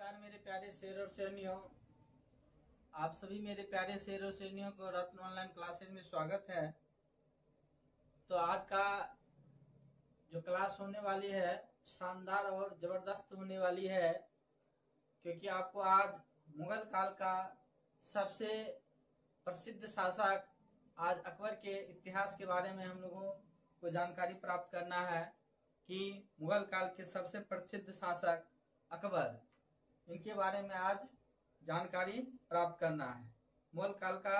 नमस्कार मेरे प्यारे शेर और शेरनियों। आप सभी मेरे प्यारे शेर और शेरनियों को रत्न ऑनलाइन क्लासेज में स्वागत है। तो आज का जो क्लास होने वाली है शानदार और जबरदस्त होने वाली है, क्योंकि आपको आज मुगल काल का सबसे प्रसिद्ध शासक आज अकबर के इतिहास के बारे में हम लोगों को जानकारी प्राप्त करना है कि मुगल काल के सबसे प्रसिद्ध शासक अकबर, इनके बारे में आज जानकारी प्राप्त करना है। मुगल काल का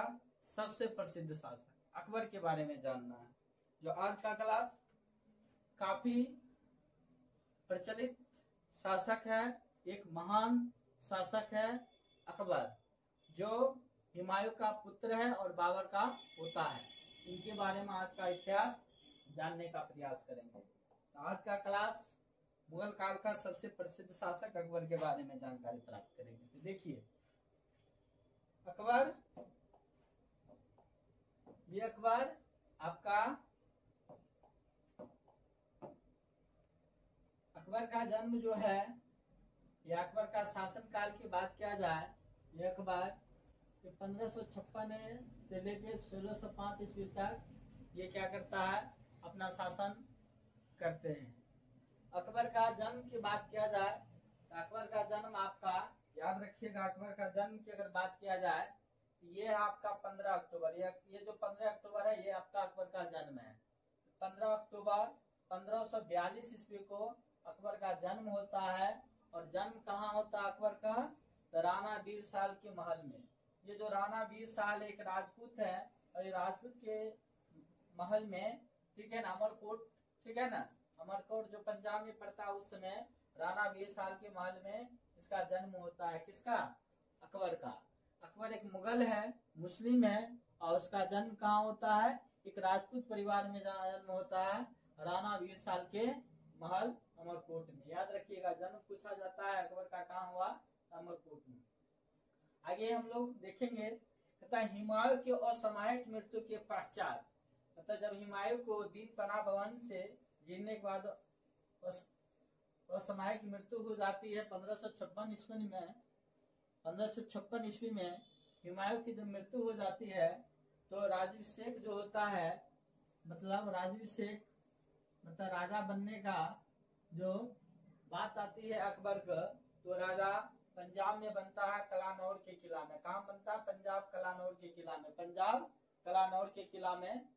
सबसे प्रसिद्ध शासक अकबर के बारे में जानना है। जो आज का क्लास काफी प्रचलित शासक है, एक महान शासक है अकबर, जो हुमायूं का पुत्र है और बाबर का पोता है। इनके बारे में आज का इतिहास जानने का प्रयास करेंगे। तो आज का क्लास मुगल काल का सबसे प्रसिद्ध शासक अकबर के बारे में जानकारी प्राप्त करेंगे। तो देखिए, अकबर आपका अकबर का जन्म जो है, यह अकबर का शासन काल की बात किया जाए, यह अकबर 1556 से लेकर 1605 ईस्वी तक ये क्या करता है, अपना शासन करते हैं। अकबर का जन्म की बात किया जाए तो अकबर का जन्म आपका याद रखिएगा, अकबर का जन्म की अगर बात किया जाए तो ये है आपका 15 अक्टूबर। ये जो 15 अक्टूबर है, ये आपका अकबर का जन्म है। 15 अक्टूबर 1542 ईस्वी को अकबर का जन्म होता है। और जन्म कहाँ होता है अकबर का? तो राणा वीर साल के महल में। ये जो राणा वीर साल एक राजपूत है, और ये राजपूत के महल में, ठीक है ना, अमरकोट, ठीक है ना, अमरकोट जो पंजाब में पड़ता है, उस समय राणा वीर साल के महल में इसका जन्म होता है। किसका? अकबर का। अकबर एक मुगल है, मुस्लिम है, और उसका जन्म कहाँ होता है? एक राजपूत परिवार में जन्म होता है, राणा वीर साल के महल अमरकोट में। याद रखिएगा, जन्म पूछा जाता है अकबर का कहाँ हुआ? अमरकोट में। आगे हम लोग देखेंगे, कहता है हुमायूं की असामयिक मृत्यु के पश्चात, मतलब जब हुमायूं को दीन पनाह भवन से गिरने के बाद असामयिक मृत्यु हो जाती है 1556 ईस्वी में। 1556 ईस्वी में हुमायूं की जब मृत्यु हो जाती है, तो राज्याभिषेक जो होता है, मतलब राज्याभिषेक मतलब राजा बनने का जो बात आती है अकबर का, तो राजा पंजाब में बनता है, कलानौर के किला में। कहाँ बनता है? पंजाब कलानौर के किला में। पंजाब कलानौर के किला में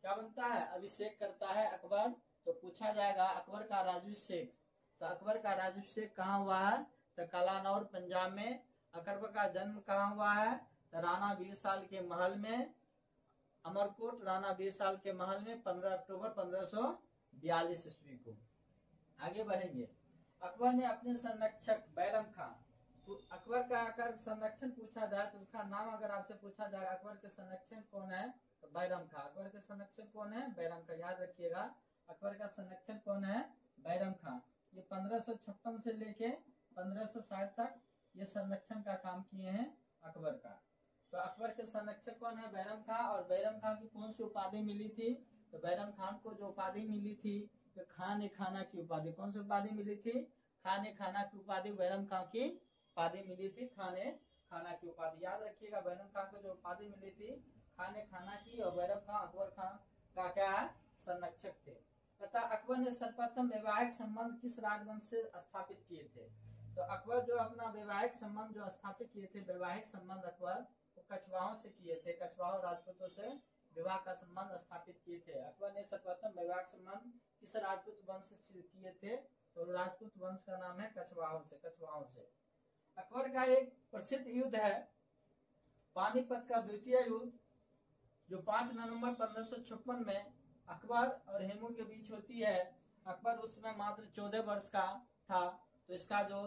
क्या बनता है? अभिषेक करता है अकबर। तो पूछा जाएगा अकबर का राज्याभिषेक, तो अकबर का राज्याभिषेक कहाँ हुआ है? तो कलानौर पंजाब में। अकबर का जन्म कहाँ हुआ है? तो राणा वीर साल के महल में, अमरकोट राणा वीर साल के महल में 15 अक्टूबर 1542 ईस्वी को। आगे बढ़ेंगे। अकबर ने अपने संरक्षक बैरम खान, अकबर का अगर संरक्षण पूछा जाए तो उसका नाम अगर आपसे पूछा जाए अकबर के संरक्षण कौन है, तो बैरम खान। अकबर के संरक्षण कौन है? बैरम खान। याद रखिएगा, अकबर का संरक्षण कौन है? बैरम खान। ये 1556 से लेके 1560 तक ये संरक्षण का काम किए हैं अकबर का। तो अकबर के संरक्षक कौन है? बैरम खान। और बैरम खान की कौन सी उपाधि मिली थी? तो बैरम खान को जो उपाधि मिली थी, तो खान खाना की उपाधि। कौन सी उपाधि मिली थी? खान खाना की उपाधि बैरम खान की उपाधि मिली थी, खाने खाना की उपाधि। याद रखिएगा, बैरम खान को जो उपाधि मिली थी खाने खाना की, और बैरम खान अकबर खान का क्या है? संरक्षक थे। तथा अकबर ने सर्वप्रथम वैवाहिक संबंध किस राजवंश से स्थापित किए थे? तो अकबर जो अपना वैवाहिक संबंध जो स्थापित किए थे, वैवाहिक संबंध अकबर वो कछवाहों से किए थे। कछवाहों राजपूतों से विवाह का संबंध स्थापित किए थे। अकबर ने सर्वप्रथम वैवाहिक संबंध किस राजपूत वंश से किए थे? तो राजपूत वंश का नाम है कछवाहों से। कछवाहों से। अकबर का एक प्रसिद्ध युद्ध है पानीपत का द्वितीय युद्ध, जो 5 नवंबर 1556 में अकबर और हेमू के बीच होती है। अकबर उस समय मात्र 14 वर्ष का था। तो इसका जो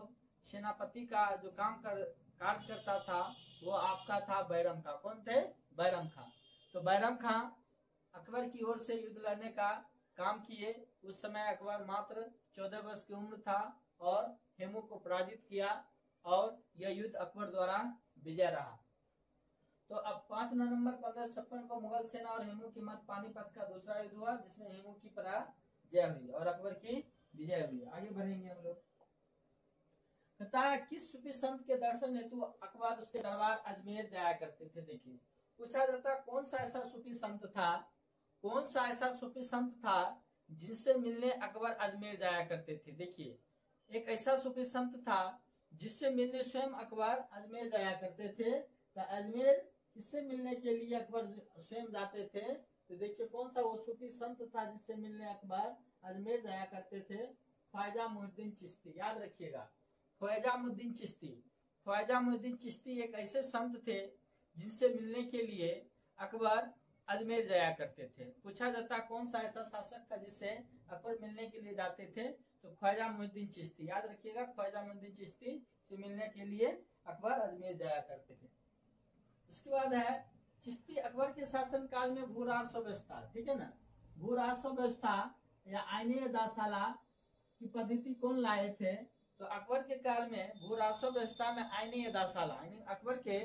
सेनापति का जो कार्य करता था, वो आपका था बैरम खां। कौन थे? बैरम खां। तो बैरम खां अकबर की ओर से युद्ध लड़ने का काम किए। उस समय अकबर मात्र 14 वर्ष की उम्र था और हेमू को पराजित किया, और यह युद्ध अकबर द्वारा विजय रहा। तो अब 5 नवंबर 1556 को मुगल सेना और हेमू के मध्य पानीपत का दूसरा युद्ध हुआ, जिसमें हेमू की पराजय हुई और अकबर की विजय हुई। आगे बढ़ेंगे हम लोग। कहता है किस सूफी संत के दर्शन हेतु अकबर उसके दरबार अजमेर जाया करते थे। देखिए पूछा जाता कौन सा ऐसा सूफी संत था, कौन सा ऐसा सूफी संत था जिससे मिलने अकबर अजमेर जाया करते थे। देखिए एक ऐसा सूफी संत था जिससे मिलने स्वयं अकबर अजमेर जाया करते थे। तो अजमेर किससे मिलने के लिए अकबर स्वयं जाते थे, तो देखिए कौन सा वो सूफी संत था जिससे मिलने अकबर अजमेर जाया करते थे। ख्वाजा मुहिउद्दीन चिश्ती, याद रखिएगा ख्वाजा मुहिउद्दीन चिश्ती। ख्वाजा मुहिउद्दीन चिश्ती एक ऐसे संत थे जिनसे मिलने के लिए अकबर अजमेर जाया करते थे। पूछा जाता कौन सा ऐसा शासक था जिससे अकबर मिलने के लिए जाते थे, तो ख्वाजा मुहिउद्दीन चिश्ती, याद रखिएगा ख्वाजा मुहिउद्दीन चिश्ती से मिलने के लिए अकबर अजमेर जाया करते थे। उसके बाद है चिश्ती अकबर के शासन काल में भू राजस्व व्यवस्था, ठीक है ना, भू राजस्व व्यवस्था या आईने दासाला की पद्धति कौन लाए थे, तो अकबर के काल में भू राजस्व व्यवस्था में आईने दासाला, अकबर के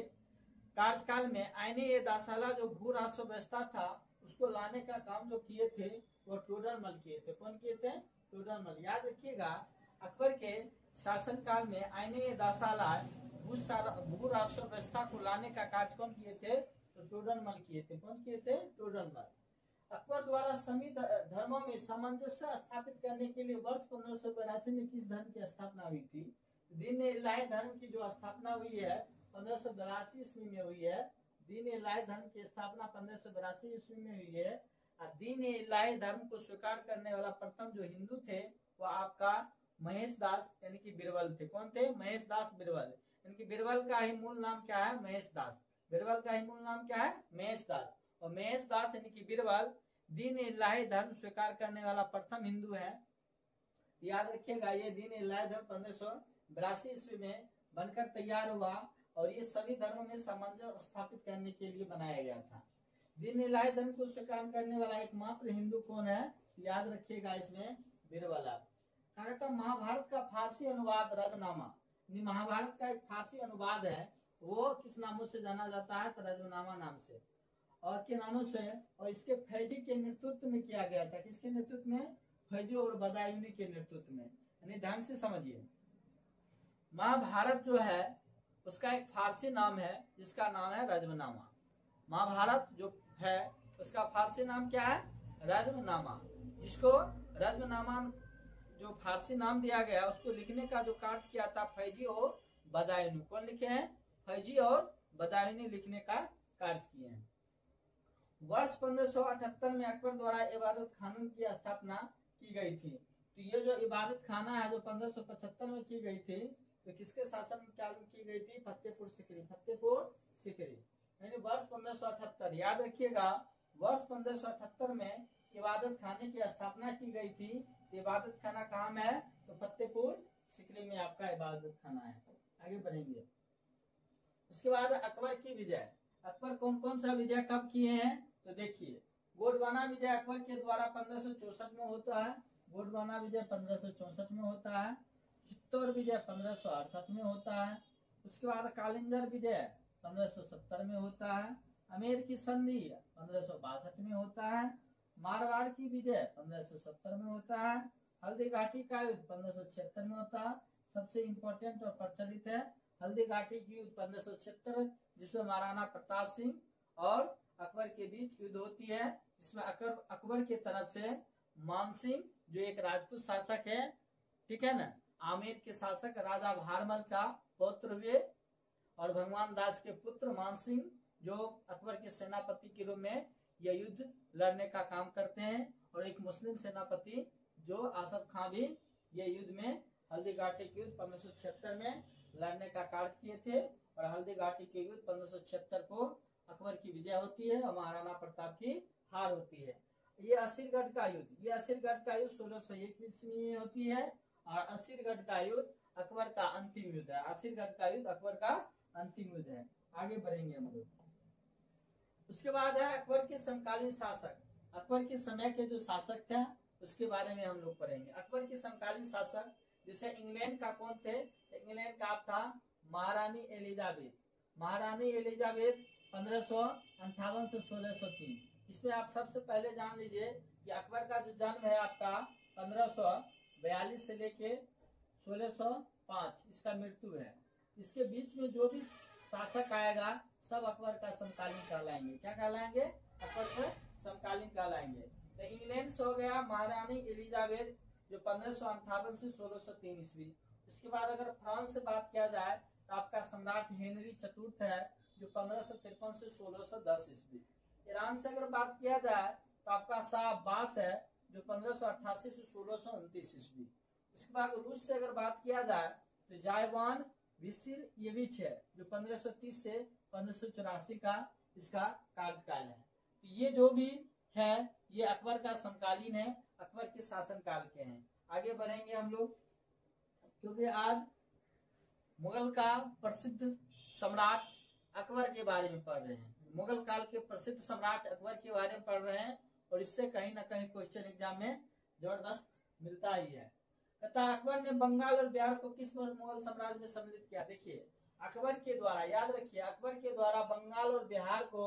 कार्यकाल में आईने दासाला जो भू राजस्व व्यवस्था था उसको लाने का काम जो किए थे वो टोडरमल किए थे। कौन किए थे, टोडरमल। याद रखिएगा अकबर के शासन काल में आईने दासाला भू राजस्व व्यवस्था को लाने का कार्य कौन किए थे, तो टोडरमल किए थे। कौन किए थे, टोडरमल। अकबर द्वारा सभी धर्मों में सामंजस्य स्थापित करने के लिए वर्ष 1582 में किस धर्म की स्थापना हुई थी, दीन इलाही धर्म की जो स्थापना हुई है 1582 ईस्वी में हुई है। दीन इलाही धर्म की स्थापना 1582 ईस्वी में हुई है। दीन इलाही धर्म को स्वीकार करने वाला प्रथम जो हिंदू थे वो आपका महेश दास यानी कि बीरबल थे। कौन थे, महेश दास बीरबल। यानी कि बीरबल का ही मूल नाम क्या है, महेश दास। बीरबल का ही मूल नाम क्या है, महेश दास। और महेश दास यानी कि बीरबल दीन इलाही धर्म स्वीकार करने वाला प्रथम हिंदू है। याद रखिएगा ये दीन इलाही धर्म 1582 ईस्वी में बनकर तैयार हुआ और ये सभी धर्मों में सामंजस्य स्थापित करने के लिए बनाया गया था। दीन इलाही धर्म को स्वीकार करने वाला एकमात्र हिंदू कौन है, याद रखिएगा इसमें बीरबल। कहता महाभारत का फारसी अनुवाद रजनामा, महाभारत का एक फारसी अनुवाद है वो किस नामों से जाना जाता है, तो रजनामा नाम से और के नामों से। और इसके फैजी के नेतृत्व में किया गया था। किसके नेतृत्व में, फैजी और बदायूनी के नेतृत्व में। यानी ध्यान से समझिए महाभारत जो है उसका एक फारसी नाम है जिसका नाम है रजमनामा। महाभारत जो है उसका फारसी नाम क्या है, रजमनामा। जिसको रजमनामा जो फारसी नाम दिया गया उसको लिखने का जो कार्य किया था फैजी और बदायूनी। कौन लिखे हैं, फैजी और बदायूनी लिखने का कार्य किए हैं। वर्ष 1578 में अकबर द्वारा इबादत खाना की स्थापना की गई थी। तो ये जो इबादत खाना है जो 1575 में की गई थी, तो किसके शासन काल में की गई थी, फतेहपुर सीकरी। फतेहपुर सीकरी यानी वर्ष 1578। याद रखिएगा वर्ष 1578 में इबादत खाने की स्थापना की गई थी। तो इबादत खाना कहाँ में है, तो फतेहपुर सीकरी में आपका इबादत खाना है। आगे बढ़ेंगे। उसके बाद अकबर की विजय। अकबर कौन कौन सा विजय कब किए हैं, तो देखिए गोडवाना विजय अकबर के द्वारा 1564 में होता है। गोडवाना विजय 1564 में होता है। चित्तौड़ विजय 1568 में होता है। उसके बाद कालिंगर विजय 1570 में होता है। अमेर की संधि 1562 में होता है। मारवाड़ की विजय 1570 में होता है। हल्दी घाटी का युद्ध 1576 में होता है। सबसे इम्पोर्टेंट और प्रचलित है हल्दी घाटी की युद्ध 1576 जिसमें महाराणा प्रताप सिंह और अकबर के बीच युद्ध होती है, जिसमें अकबर की तरफ से मान सिंह जो एक राजपूत शासक है, ठीक है ना, आमेर के शासक राजा भारमल का पौत्र हुए और भगवान दास के पुत्र मान सिंह जो अकबर के सेनापति के रूप में यह युद्ध लड़ने का काम करते हैं। और एक मुस्लिम सेनापति जो आसफ खां भी ये युद्ध में हल्दी घाटी के युद्ध 1576 में लड़ने का कार्य किए थे। और हल्दी घाटी के युद्ध 1576 को अकबर की विजय होती है और महाराणा प्रताप की हार होती है। ये असीरगढ़ का युद्ध, ये असीरगढ़ का युद्ध 1601 ईस्वी में होती है। और असीरगढ़ का युद्ध अकबर का अंतिम युद्ध है। असीरगढ़ का युद्ध अकबर का अंतिम युद्ध है। आगे बढ़ेंगे हम लोग। उसके बाद है अकबर के समकालीन शासक। अकबर के समय के जो शासक थे उसके बारे में हम लोग पढ़ेंगे। अकबर के समकालीन शासक जैसे इंग्लैंड का कौन थे, इंग्लैंड का आप था महारानी एलिजाबेथ। महारानी एलिजाबेथ 1558 से 1603। इसमें आप सबसे पहले जान लीजिए कि अकबर का जो जन्म है आपका 1542 से लेके 1605 इसका मृत्यु है। इसके बीच में जो भी शासक आएगा सब अकबर का समकालीन कहलाएंगे। क्या कहलाएंगे? अकबर का समकालीन कहलाएंगे। तो इंग्लैंड से हो गया महारानी एलिजाबेथ जो 1558 से 1603 ईस्वी। उसके बाद अगर फ्रांस से बात किया जाए तो आपका सम्राट हेनरी चतुर्थ है जो 1553 से 1610 ईस्वी। ईरान से अगर बात किया जाए तो आपका शाह अब्बास है जो 1588 से 1629 ईस्वी। उसके बाद रूस से अगर बात किया जाए तो जायवान विसिलयेविच है जो 1530 से 1584 का इसका कार्यकाल है। तो ये जो भी है ये अकबर का समकालीन है, अकबर के शासनकाल के हैं। आगे बढ़ेंगे हम लोग, क्योंकि आज मुगल का प्रसिद्ध सम्राट अकबर के बारे में पढ़ रहे हैं। मुगल काल के प्रसिद्ध सम्राट अकबर के बारे में पढ़ रहे हैं और इससे कहीं ना कहीं क्वेश्चन एग्जाम में जबरदस्त मिलता ही है। कहता अकबर ने बंगाल और बिहार को किस मुगल साम्राज्य में सम्मिलित किया? देखिए अकबर के द्वारा, याद रखिए, अकबर के द्वारा बंगाल और बिहार को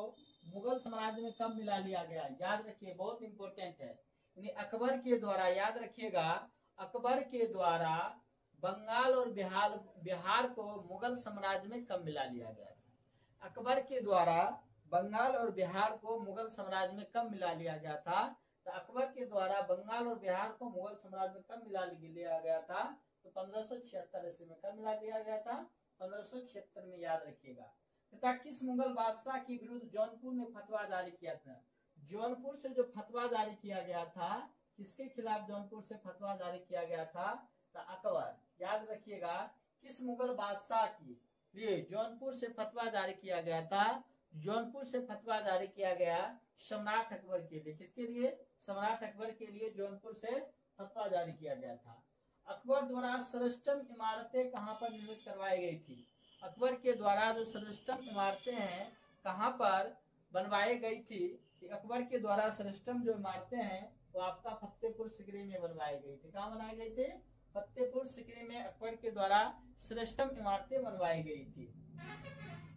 मुगल साम्राज्य में कब मिला लिया गया? याद रखिए, बहुत इंपॉर्टेंट है। यानी अकबर के द्वारा, याद रखिएगा, अकबर के द्वारा बंगाल और बिहार को मुगल साम्राज्य में कब मिला लिया गया था? अकबर के द्वारा बंगाल और बिहार को मुगल साम्राज्य में कब मिला लिया गया था? तो अकबर के द्वारा बंगाल और बिहार को मुगल साम्राज्य में कब मिला लिया गया था? तो 1576 ईस्वी में। कब मिला दिया गया था? 1576 में, याद रखिएगा। तथा किस मुगल बादशाह के विरुद्ध जौनपुर ने फतवा जारी किया था? जौनपुर से जो फतवा जारी किया गया था, किसके खिलाफ जौनपुर से फतवा जारी किया गया था? तो अकबर। याद रखिएगा, किस मुगल बादशाह के लिए जौनपुर से फतवा जारी किया गया था? जौनपुर से फतवा जारी किया गया सम्राट अकबर के लिए। किसके लिए? सम्राट अकबर के लिए जौनपुर से फतवा जारी किया गया था। अकबर द्वारा सर्वोत्तम इमारतें कहाँ पर निर्मित करवाई गई थी? अकबर के द्वारा जो सर्वोत्तम इमारतें हैं कहाँ पर बनवाई गई थी? अकबर के द्वारा सर्वोत्तम जो इमारतें हैं वो आपका फतेहपुर सिकरी में बनवाई गई थी। कहाँ बनाई गई थी? फतेहपुर सिकरी में अकबर के द्वारा सर्वोत्तम इमारतें बनवाई गई थी।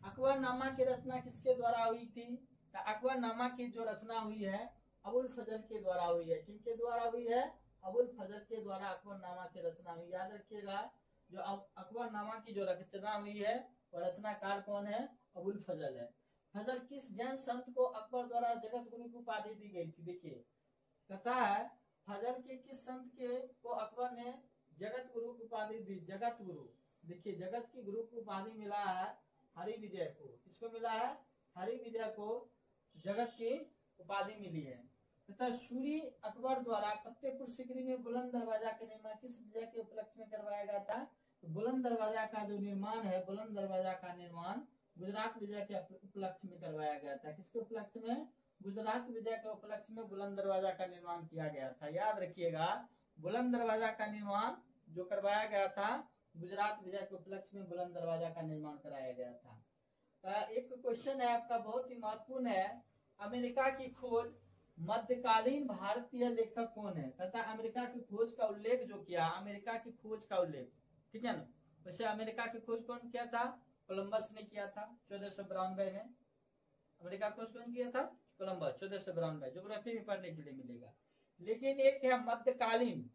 अकबरनामा की रचना किसके द्वारा हुई थी? अकबरनामा की जो रचना हुई है अबुल फजल के द्वारा हुई है। किनके द्वारा हुई है? अबुल फजल के द्वारा अकबरनामा की रचना हुई। याद रखिएगा, जो अकबरनामा की जो रचना हुई है वो रचनाकार कौन है? अबुल फजल है। फजल किस जैन संत को अकबर द्वारा जगत गुरु की उपाधि दी गई थी? देखिए कहता है फजल के किस संत को अकबर ने जगत गुरु की उपाधि दी? जगत गुरु। देखिए जगत की गुरु की उपाधि मिला है हरि विजय को। किसको मिला है? हरि विजय को जगत की उपाधि मिली है। तथा सूरी अकबर द्वारा फतेहपुर सिकरी में बुलंद दरवाजा का निर्माण किस विजय के उपलक्ष्य में करवाया गया था? तो बुलंद दरवाजा का जो निर्माण है, बुलंद दरवाजा का निर्माण गुजरात विजय के उपलक्ष्य में करवाया गया था। किसके उपलक्ष्य में? गुजरात विजय के उपलक्ष्य में बुलंद दरवाजा का निर्माण किया गया था। याद रखिएगा, बुलंद दरवाजा का निर्माण जो करवाया गया था गुजरात विजय के उपलक्ष्य में बुलंद दरवाजा का निर्माण कराया गया था। एक क्वेश्चन है आपका, बहुत ही महत्वपूर्ण है। अमेरिका की खोज मध्यकालीन भारतीय लेखक कौन है? तथा अमेरिका की खोज का उल्लेख जो किया, अमेरिका की खोज का उल्लेख, ठीक है ना, वैसे अमेरिका की खोज कौन किया था? कोलंबस ने किया था 1492 में। अमेरिका खोज कौन किया था? कोलंबस, 1492। ज्योग्राफी में पढ़ने के लिए मिलेगा। लेकिन एक है मध्यकालीन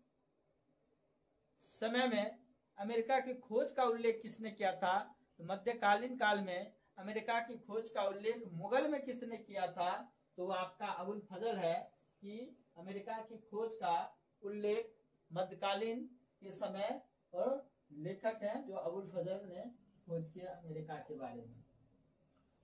समय में अमेरिका की खोज का उल्लेख किसने किया था? तो मध्यकालीन काल में अमेरिका की खोज का उल्लेख मुगल में किसने किया था? तो आपका अबुल फजल है कि अमेरिका की खोज का उल्लेख मध्यकालीन के समय और लेखक हैं जो अबुल फजल ने खोज किया अमेरिका के बारे में।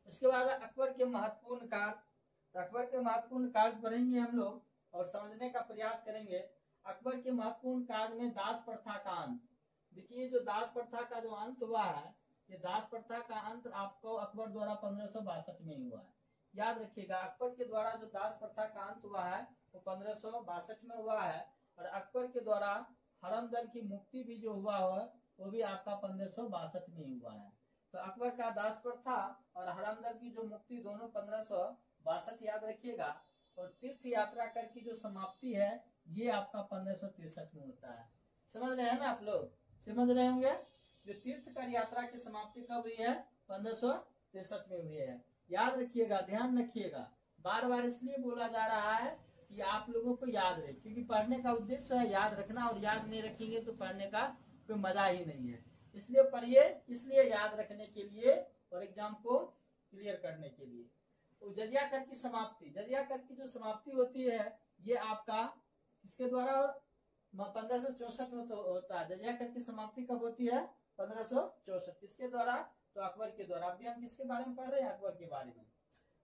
उसके बाद अकबर के महत्वपूर्ण कार्य। अकबर के महत्वपूर्ण कार्य पढ़ेंगे हम लोग और समझने का प्रयास करेंगे। अकबर के महत्वपूर्ण कार्य में दास प्रथा का अंत। देखिए जो दास प्रथा का जो अंत हुआ है, ये दास प्रथा का अंत आपको अकबर द्वारा 1562 में हुआ है। याद रखिएगा, अकबर के द्वारा जो दास प्रथा का अंत हुआ है वो 1562 में हुआ है। और अकबर के द्वारा हरमदल की मुक्ति भी जो हुआ है वो भी आपका 1562 में हुआ है। तो अकबर का दास प्रथा और हरमदल की जो मुक्ति दोनों 1562, याद रखिएगा। और तीर्थ यात्रा कर की जो समाप्ति है ये आपका 1563 में होता है। समझ रहे हैं ना आप लोग? समझ रहे होंगे। जो तीर्थ कर यात्रा की समाप्ति कब हुई है? 1563 में हुई है। याद रखिएगा, ध्यान रखिएगा। बार बार इसलिए बोला जा रहा है कि आप लोगों को याद रहे, क्योंकि पढ़ने का उद्देश्य है याद रखना, और याद नहीं रखेंगे तो पढ़ने का कोई मजा ही नहीं है। इसलिए पढ़िए, इसलिए याद रखने के लिए और एग्जाम को क्लियर करने के लिए। तो जजिया कर की समाप्ति, जजिया कर की जो समाप्ति होती है ये आपका इसके द्वारा 1564 होता है। जजिया कर की समाप्ति कब होती है? 1564। किसके द्वारा? तो अकबर के द्वारा। अभी हम किसके बारे में पढ़ रहे हैं? अकबर के बारे में।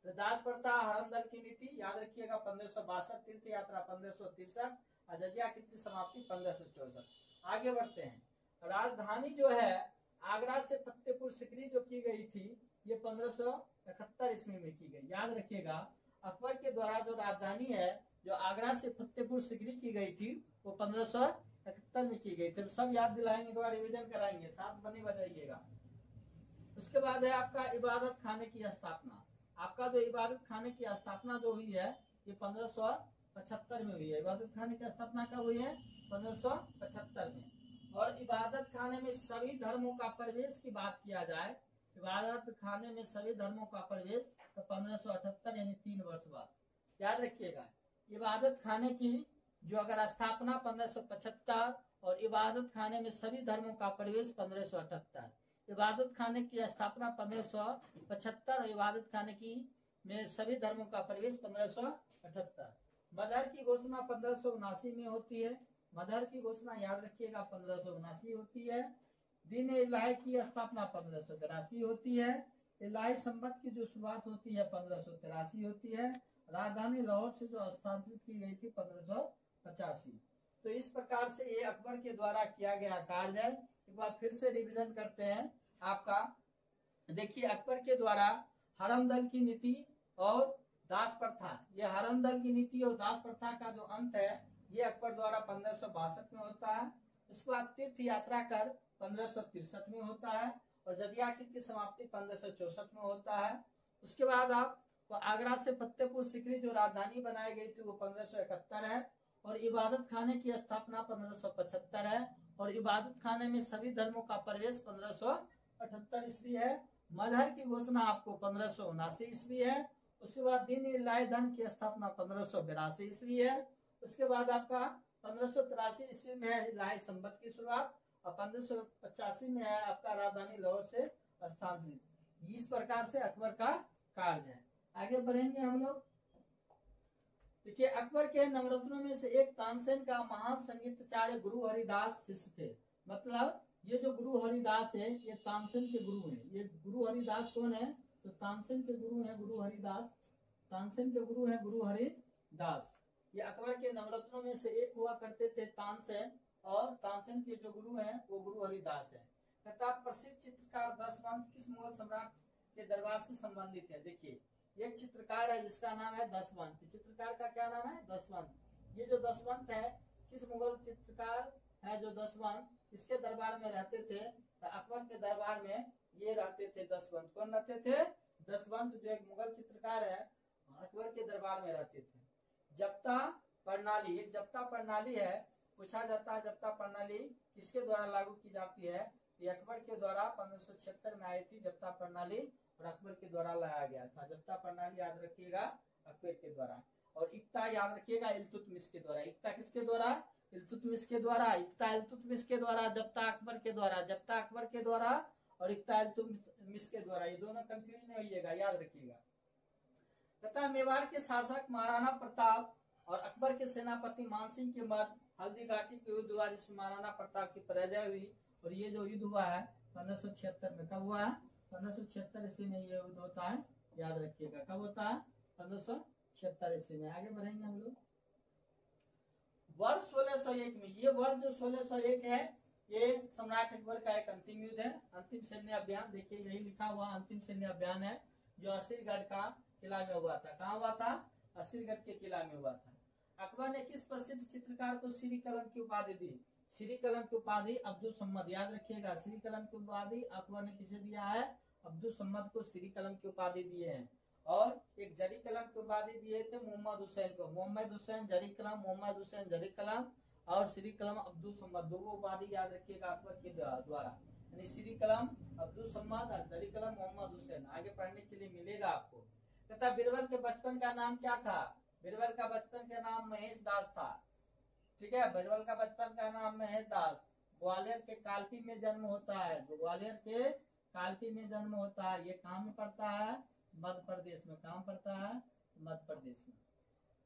तो दास प्रथा, हरम दल की नीति याद रखिएगा 1562, तीर्थ यात्रा 1563 और जजिया की समाप्ति 1564। आगे बढ़ते हैं। राजधानी जो है आगरा से फतेहपुर सिकरी जो की गई थी ये 1571 ईस्वी में की गई। याद रखिएगा अकबर के द्वारा जो राजधानी है जो आगरा से फतेहपुर सिकरी की गई थी वो 1571 में की गई थी। सब याद दिलाएंगे, एक बार रिविजन कराएंगे, साथ बने बजाइएगा। उसके बाद है आपका इबादत खाने की स्थापना। आपका जो इबादत खाने की स्थापना जो हुई है ये 1575 में हुई है। इबादत खाने की स्थापना कब हुई है? 1575 में। और इबादत खाने में सभी धर्मों का प्रवेश की बात किया जाए, इबादत खाने में सभी धर्मों का प्रवेश तो 1578 यानी 3 वर्ष बाद। याद रखिएगा इबादत खाने की जो अगर स्थापना 1575 और इबादत खाने में सभी धर्मों का प्रवेश 1578। इबादत खाने की स्थापना 1575 और इबादत खाने की में सभी धर्मों का प्रवेश 1578। मजहर की घोषणा 1579 में होती है। मजहर की घोषणा याद रखिएगा 1579 होती है। दिन इलाही की स्थापना 1583 होती है। इलाही संबत की जो शुरुआत होती है 1583 होती है। राजधानी लाहौर से जो स्थानांतरित की गई थी 1585। तो इस प्रकार से ये अकबर के द्वारा किया गया कार्य है। एक बार फिर से रिवीजन करते हैं। आपका देखिए अकबर के द्वारा हरम दल की नीति और दास प्रथा, ये हरम दल की नीति और दास प्रथा का जो अंत है ये अकबर द्वारा 1562 में होता है। उसके बाद तीर्थ यात्रा कर 1563 में होता है और जजिया की समाप्ति 1564 में होता है। उसके बाद आप आगरा से फतेहपुर सिकरी जो राजधानी बनाई गई थी वो 1571 है और इबादत खाने की स्थापना 1575 है और इबादत खाने में सभी धर्मों का प्रवेश 1578 ईस्वी है। मजहर की घोषणा आपको 1579 ईस्वी है। उसके बाद दिन इलाही धर्म की स्थापना 1582 ईस्वी है। उसके बाद आपका 1583 ईस्वी में है इलाही संबत की शुरुआत और 1585 में है आपका राजधानी लाहौर से स्थानांतरित। इस प्रकार से अकबर का कार्य है। आगे बढ़ेंगे हम लोग। देखिए अकबर के नवरत्नों में से एक तानसेन का महान संगीताचार्य गुरु हरिदास शिष्य थे। मतलब ये जो गुरु हरिदास है ये तानसेन के गुरु हैं। ये गुरु हरिदास कौन है? तो तानसेन के गुरु हैं गुरु हरिदास। तानसेन के गुरु हैं गुरु हरिदास। ये अकबर के नवरत्नों में से एक हुआ करते थे तानसेन और तानसेन के जो गुरु हैं वो गुरु हरिदास है। कहता प्रसिद्ध चित्रकार दशवंत किस मुगल सम्राट के दरबार से संबंधित है? देखिए एक चित्रकार है जिसका नाम है दशवंत। चित्रकार का क्या नाम है? दशवंत। ये जो दशवंत है किस मुगल चित्रकार है जो दशवंत इसके दरबार में रहते थे? तो अकबर के दरबार में ये रहते थे दशवंत। कौन रहते थे? दशवंत जो एक मुगल चित्रकार है अकबर के दरबार में रहते थे। जप्ता प्रणाली, एक जप्ता प्रणाली है। पूछा जाता है जप्ता प्रणाली किसके द्वारा लागू की जाती है? ये अकबर के द्वारा 1576 में आई थी जप्ता प्रणाली और अकबर के द्वारा लाया गया था। जप्ता प्रणाली याद रखिएगा अकबर के द्वारा। और इक्ता याद रखिएगा इल्तुतमिश के द्वारा। इक्ता किसके द्वारा? इल्तुतमिश के द्वारा। इक्ता इल्तुतमिश के द्वारा, जप्ता अकबर के द्वारा। जप्ता अकबर के द्वारा और इक्ता इल्तुतमिश के द्वारा, ये दोनों कंफ्यूज नहीं होइएगा, याद रखिएगा। तथा मेवाड़ के शासक महाराणा प्रताप और अकबर के सेनापति मानसिंह के मध्य हल्दी घाटी के युद्ध हुआ जिसमें महाराणा प्रताप की पराजय हुई। और ये जो युद्ध हुआ है 1576 में। कब हुआ है? 1576 ईस्वी में ये युद्ध होता है, याद रखिएगा। कब होता है? 1576 ईस्वी में। आगे बढ़ेंगे हम लोग। वर्ष 1601 में, ये वर्ष जो 1601 है ये सम्राट अकबर का एक अंतिम युद्ध है, अंतिम सैन्य अभियान। देखिए यही लिखा हुआ अंतिम सैन्य अभियान है जो असीरगढ़ का किला में हुआ था। कहाँ हुआ था? असीरगढ़ के किला में हुआ था। अकबर ने किस प्रसिद्ध चित्रकार को श्री कलम की उपाधि दी? श्री कलम की उपाधि अब्दुल सम्मद। याद रखिएगा श्री कलम की उपाधि अकबर ने किसे दिया है? अब्दुल सम्मद को श्री कलम की उपाधि दिए हैं। और एक जरी कलम की उपाधि दिए थे मोहम्मद हुसैन को। मोहम्मद हुसैन जरी कलम, मोहम्मद हुसैन जरी कलम और श्री कलम अब्दुल सम्मद, दो उपाधि याद रखिएगा अकबर के द्वारा। यानी श्री कलम अब्दुल सम्मद और जरी कलम मोहम्मद हुसैन। आगे पढ़ने के लिए मिलेगा आपको। तथा बीरबल के बचपन का नाम क्या था? बीरबल का बचपन का नाम महेश दास था। ठीक है, बीरबल का बचपन का नाम महेश दास। ग्वालियर के कालपी में जन्म होता है, जो ग्वालियर के कालपी में जन्म होता है, ये कहाँ में पड़ता है? मध्य प्रदेश में। कहाँ पड़ता है? मध्य प्रदेश में।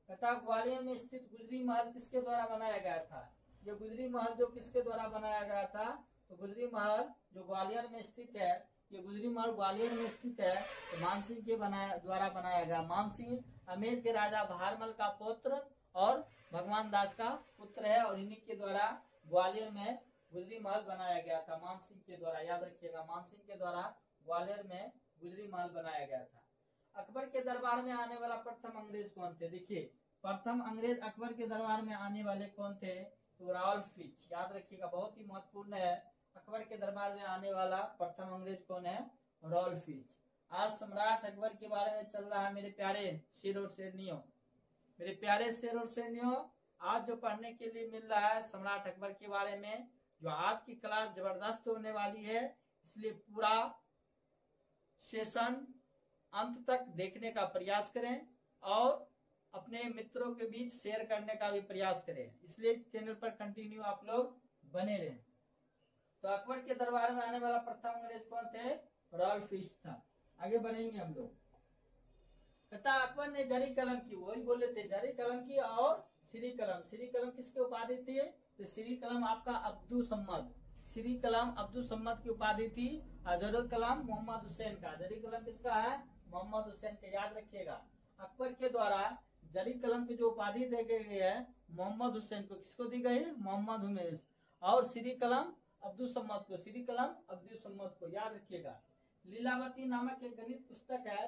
तथा ग्वालियर में स्थित गुजरी महल किसके द्वारा बनाया गया था? ये गुजरी महल जो किसके द्वारा बनाया गया था? तो गुजरी महल जो ग्वालियर में स्थित है, ये गुजरी महल ग्वालियर में स्थित है, तो मानसिंह के द्वारा बनाया गया। मानसिंह अमेर के राजा भारमल का पुत्र और भगवान दास का पुत्र है, और इन्हीं के द्वारा ग्वालियर में गुजरी महल बनाया गया था। मानसिंह के द्वारा, याद रखिएगा, मानसिंह के द्वारा ग्वालियर में गुजरी महल बनाया गया था। अकबर के दरबार में आने वाला प्रथम अंग्रेज कौन थे? देखिए, प्रथम अंग्रेज अकबर के दरबार में आने वाले कौन थे? तो रॉल्फ फिच। याद रखिएगा, बहुत ही महत्वपूर्ण है। अकबर के दरबार में आने वाला प्रथम अंग्रेज कौन है? Ralph Fitch. आज सम्राट अकबर के बारे में चल रहा है मेरे प्यारे शेर और शेरनियों, मेरे प्यारे शेर और शेरनियों, आज जो पढ़ने के लिए मिल रहा है सम्राट अकबर के बारे में, जो आज की क्लास जबरदस्त होने वाली है, इसलिए पूरा सेशन अंत तक देखने का प्रयास करें और अपने मित्रों के बीच शेयर करने का भी प्रयास करें, इसलिए चैनल पर कंटिन्यू आप लोग बने रहें। तो अकबर के दरबार में आने वाला प्रथम अंग्रेज कौन थे? रॉल्फ फिच था। आगे बढ़ेंगे हम लोग। तथा अकबर ने जरी कलम की, वही बोले थे, जरी कलम की और श्री कलम। श्री कलम किसकी उपाधि थी? तो श्री कलम आपका अब्दुल सम्मद, श्री कलम अब्दुल सम्मद की उपाधि थी। और जरी कलम मोहम्मद हुसैन का। जरी कलम किसका है? मोहम्मद हुसैन का। याद रखिएगा, अकबर के द्वारा जरी कलम की जो उपाधि दी गई है मोहम्मद हुसैन को, किसको दी गई? मोहम्मद हुसैन। और श्री कलम अब्दुल सम्मद को, श्री कलम अब्दुल सम्मद को। याद रखिएगा, लीलावती नामक एक गणित पुस्तक है,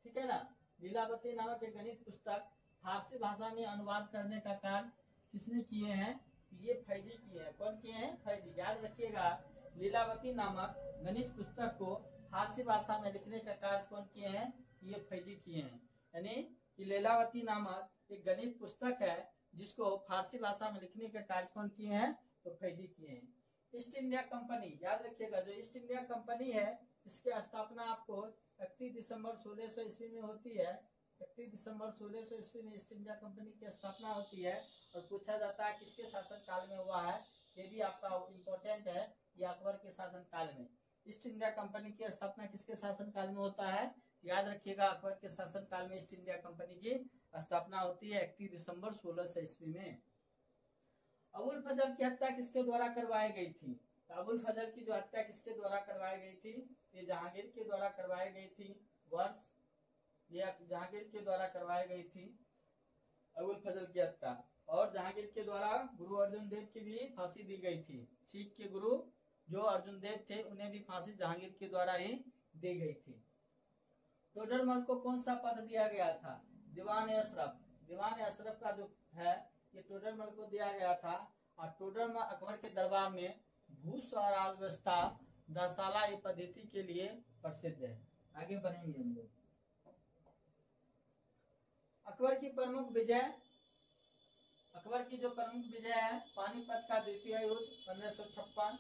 ठीक है ना, लीलावती नामक एक गणित पुस्तक फारसी भाषा में अनुवाद करने का कार्य किसने किए हैं? ये फैजी किए हैं। कौन किए हैं? फैजी। याद रखिएगा, लीलावती नामक गणित पुस्तक को फारसी भाषा में लिखने का कार्य कौन किए हैं? ये फैजी किए हैं। यानी लीलावती नामक एक गणित पुस्तक है जिसको फारसी भाषा में लिखने का कार्य कौन किए हैं? तो फैजी किए हैं। ईस्ट इंडिया कंपनी, याद रखिएगा, जो ईस्ट इंडिया कंपनी है इसकी स्थापना आपको 31 दिसंबर 1600 ईस्वी में होती है। 31 दिसंबर 1600 ईस्वी में ईस्ट इंडिया कंपनी की स्थापना होती है। और पूछा जाता है किसके शासन काल में हुआ है, ये भी आपका इम्पोर्टेंट है, ये अकबर के शासन काल में। ईस्ट इंडिया कंपनी की स्थापना किसके शासन काल में होता है? याद रखिएगा, अकबर के शासन काल में ईस्ट इंडिया कंपनी की स्थापना होती है 31 दिसंबर 1600 ईस्वी में। अबुल फजल की हत्या किसके द्वारा करवाई गई थी? तो अबुल फजल की जो हत्या किसके द्वारा करवाई गई थी? ये जहांगीर के द्वारा करवाई गई थी। वर्ष ये जहांगीर के द्वारा करवाई गई थी अबुल फजल की हत्या। और जहांगीर के द्वारा गुरु अर्जुन देव की भी फांसी दी गई थी। सिख के गुरु जो अर्जुन देव थे उन्हें भी फांसी जहांगीर के द्वारा ही दी गई थी। टोडरमल को कौन सा पद दिया गया था? दीवान अशरफ। दीवान अशरफ का जो है ये टोडरमल को दिया गया था। और टोडरमल अकबर के दरबार में भू स्वराज व्यवस्था दसाला ये पद्धति के लिए प्रसिद्ध है। आगे बढ़ेंगे हम लोग। अकबर की प्रमुख विजय, अकबर की जो प्रमुख विजय है पानीपत का द्वितीय युद्ध 1556।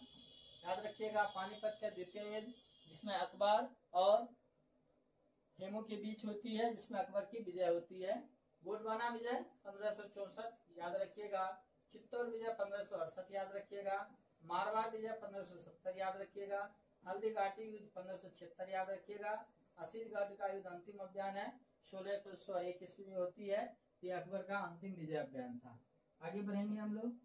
याद रखिएगा, पानीपत का द्वितीय युद्ध जिसमें अकबर और हेमू के बीच होती है, जिसमें अकबर की विजय होती है। गोंडवाना विजय 1564 याद रखिएगा। चित्तौड़ विजय 1568 याद रखिएगा। मारवाड़ विजय 1570 याद रखिएगा। हल्दी घाटी युद्ध 1576 याद रखिएगा। असीरगढ़ का युद्ध अंतिम अभियान है 1601 ईस्वी में होती है। ये अकबर का अंतिम विजय अभियान था। आगे बढ़ेंगे हम लोग।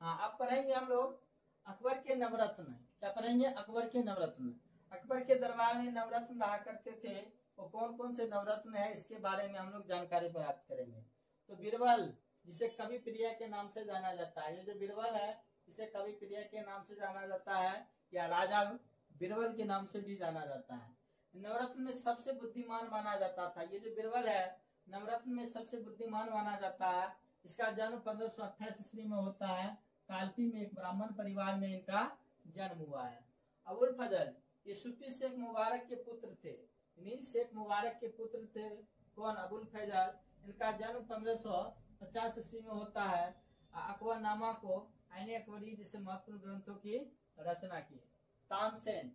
हाँ, अब पढ़ेंगे हम लोग अकबर के नवरत्न। क्या पढ़ेंगे? अकबर के नवरत्न। अकबर के दरबार में नवरत्न रहा करते थे, वो कौन कौन से नवरत्न है इसके बारे में हम लोग जानकारी प्राप्त करेंगे। तो बीरबल, जिसे कवि प्रिय के नाम से जाना जाता है, ये जो बीरबल है इसे कवि प्रिय के नाम से जाना जाता है, या राजा बीरबल के नाम से भी जाना जाता है। नवरत्न में सबसे बुद्धिमान माना जाता था। ये जो बीरबल है नवरत्न में सबसे बुद्धिमान माना जाता है। इसका जन्म 1528 ईस्वी में होता है। कालपी में एक ब्राह्मण परिवार में इनका जन्म हुआ है। अबुल फजल ये सूफी शेख मुबारक के पुत्र थे। शेख मुबारक के पुत्र थे कौन? अबुल फजल। इनका जन्म 1550 ईस्वी में होता है। अकबरनामा को आईने अकबरी जैसे महत्वपूर्ण ग्रंथों की रचना की। तानसेन,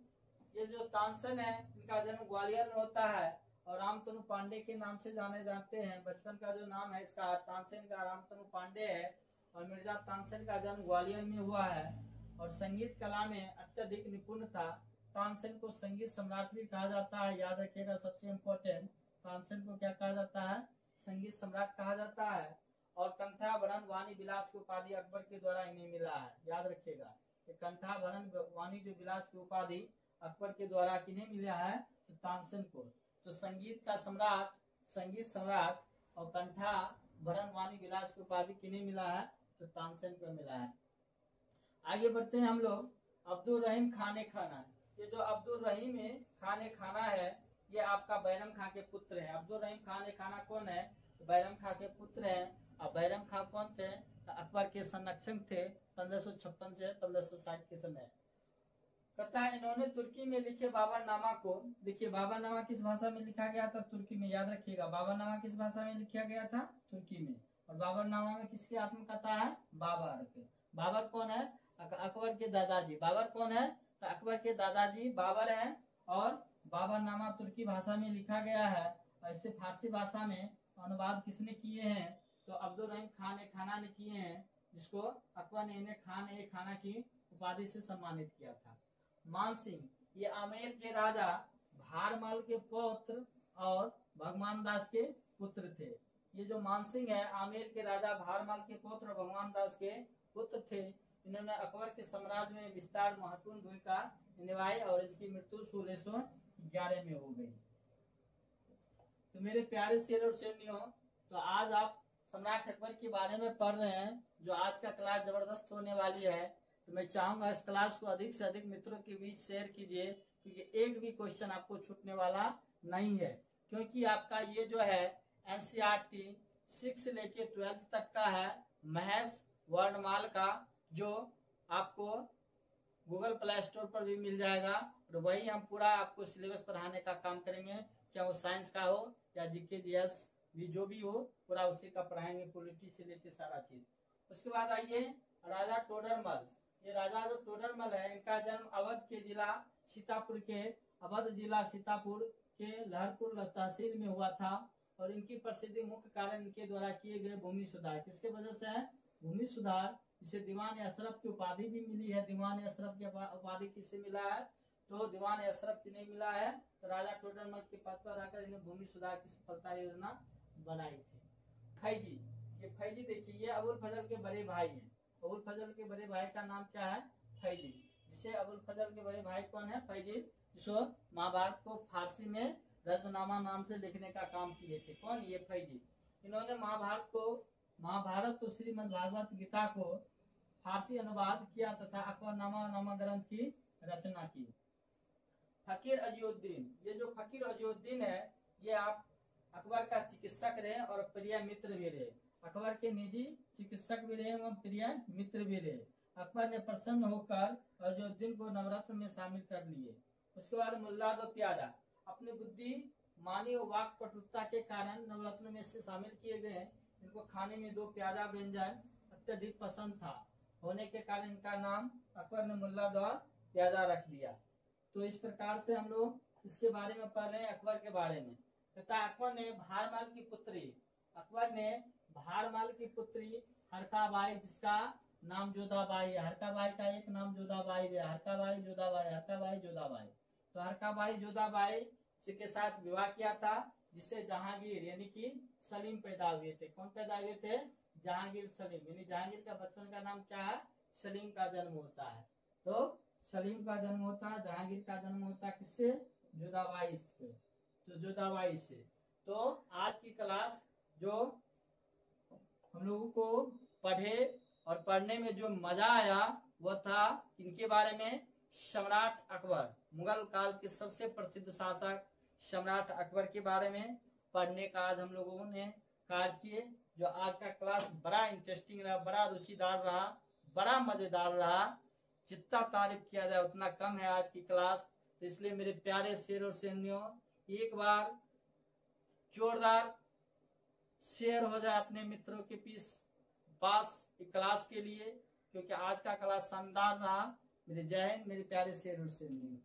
ये जो तानसेन है इनका जन्म ग्वालियर में होता है और रामतनु पांडे के नाम से जाने जाते हैं। बचपन का जो नाम है इसका तानसेन का रामतनु पांडे है। और मिर्जा तानसेन का जन्म ग्वालियर में हुआ है और संगीत कला में अत्यधिक निपुण था। तानसेन को संगीत सम्राट भी कहा जाता है, याद रखिएगा सबसे इम्पोर्टेंट, तानसेन को क्या कहा जाता है, संगीत सम्राट कहा जाता है। और कंठाभरण वाणी विलास की उपाधि अकबर के द्वारा इन्हें मिला है, याद रखिएगा कंठाभरण वाणी जो विलास की उपाधि अकबर के द्वारा किन्हें मिला है, तो तानसेन को। तो संगीत सम्राट और कंठाभरण वाणी विलास की उपाधि किन्हें मिला है, तो तानसेन को मिला है। आगे बढ़ते हैं हम लोग। अब्दुल रहीम खान खाना, ये जो अब्दुल रहीम खान खाना है ये आपका बैरम खां के पुत्र है। अब्दुल रहीम खान खाना कौन है, तो बैरम खां के पुत्र है। और बैरम खां कौन थे, तो अकबर के संरक्षक थे 1556 से 1560 के समय। कहता है इन्होंने तुर्की में लिखे बाबरनामा को, देखिए बाबरनामा किस भाषा में लिखा गया था, तुर्की में, याद रखिएगा बाबरनामा किस भाषा में लिखा गया था, तुर्की में। और बाबरनामा में किसकी आत्मकथा है, बाबर के। बाबर कौन है, अकबर के दादाजी। बाबर कौन है, तो अकबर के दादाजी बाबर हैं। और बाबरनामा तुर्की भाषा में लिखा गया है और इसे फारसी भाषा में अनुवाद किसने किए हैं, तो अब्दुल रहीम खान खाना ने किए हैं, जिसको अकबर ने इन्हें खाना की उपाधि से सम्मानित किया था। मानसिंह, ये आमेर के राजा भारमल के पुत्र और भगवान दास के पुत्र थे। ये जो मानसिंह है आमेर के राजा भारमल के पुत्र और भगवान दास के पुत्र थे। इन्होंने अकबर के साम्राज्य में विस्तार महत्वपूर्ण भूमिका निभाई और इसकी मृत्यु 1611 में हो गई। तो मेरे प्यारे शेर और शेरनियों, तो आज आप सम्राट अकबर के बारे में पढ़ रहे हैं, जो आज का क्लास जबरदस्त होने वाली है। तो मैं चाहूंगा इस क्लास को अधिक से अधिक मित्रों के बीच शेयर कीजिए, क्योंकि एक भी क्वेश्चन आपको छूटने वाला नहीं है। क्योंकि आपका ये जो है एनसीईआरटी 6 से लेके 12 तक का है महज वर्णमाल का, जो आपको गूगल प्ले स्टोर पर भी मिल जाएगा। और वही हम पूरा आपको सिलेबस पढ़ाने का काम करेंगे, चाहे वो साइंस का हो या जीके जीएस भी जो भी हो, पूरा उसी का पढ़ाएंगे, पॉलिटी से लेके सारा चीज। उसके बाद आइए राजा टोडरमल। ये राजा जो टोडरमल है, इनका जन्म अवध के जिला सीतापुर के लहरपुर तहसील में हुआ था। और इनकी प्रसिद्धि मुख्य कारण इनके द्वारा किए गए भूमि सुधार, किसके वजह से है, भूमि सुधार, जिसे दीवान अशरफ की उपाधि भी मिली है। दीवान अशरफ की उपाधि किससे मिला है, तो दीवान अशरफ की नहीं मिला है, तो राजा टोडरमल के पद पर आकर इन्हें भूमि सुधार की सफलता योजना बनाई थी। फैजी, ये फैजी देखिए, ये अबुल फजल के बड़े भाई हैं। अबुल फजल के बड़े भाई का नाम क्या है, फैजी। जिसे अबुल फजल के बड़े भाई कौन है, फैजी, जिसको महाभारत को फारसी में रत्ननामा नाम से लिखने का काम किए थे। कौन, ये फैजी। इन्होंने महाभारत तो श्रीमद् भागवत गीता को फारसी अनुवाद किया तथा अकबरनामा नामक ग्रंथ की रचना की। फकीर अजीउद्दीन, ये जो फकीर अजीउद्दीन है, ये आप अकबर का चिकित्सक रहे और प्रिय मित्र भी रहे। अकबर के निजी चिकित्सक भी रहे एवं प्रिय मित्र भी रहे। अकबर ने प्रसन्न होकर अजीउद्दीन को नवरत्न में शामिल कर लिए। उसके बाद मुल्ला दो प्यादा, अपनी बुद्धि मानी और वाक पटुता के कारण नवरत्न में से शामिल किए गए। इनको खाने में 2 प्यादा व्यंजन अत्यधिक पसंद था, होने के कारण इनका नाम अकबर ने मुल्ला दो प्यादा रख दिया। तो इस प्रकार से हम लोग इसके बारे में पढ़ रहे हैं, अकबर के बारे में। तथा अकबर ने भारमल की पुत्री हरकाबाई, जिसका नाम जोधाबाई है। हरकाबाई का एक नाम जोधाबाई है, हरकाबाई जोधाबाई। तो हरकाबाई जोधाबाई के साथ विवाह किया था, जिससे जहांगीर यानी कि सलीम पैदा हुए थे। कौन पैदा हुए थे, जहांगीर सलीम, यानी जहांगीर का बचपन का नाम क्या है, सलीम का जन्म होता है। तो सलीम का जन्म होता है, जहांगीर का जन्म होता है किससे, जोधाबाई से। तो जोधाबाई से। तो आज की क्लास जो हम लोगों को पढ़े और पढ़ने में जो मजा आया वो था इनके बारे में, सम्राट अकबर, मुगल काल के सबसे प्रसिद्ध शासक सम्राट अकबर के बारे में पढ़ने का आज हम लोगों ने कार्य किए। जो आज का क्लास बड़ा इंटरेस्टिंग रहा, बड़ा रुचिदार रहा, बड़ा मजेदार रहा। जितना तारीफ किया जाए उतना कम है आज की क्लास। तो इसलिए मेरे प्यारे शेर और शेरनियों, एक बार जोरदार शेयर हो जाए अपने मित्रों के पास क्लास के लिए, क्योंकि आज का क्लास शानदार रहा। मेरे जय हिंद, मेरे प्यारे शेर और शेरनियों।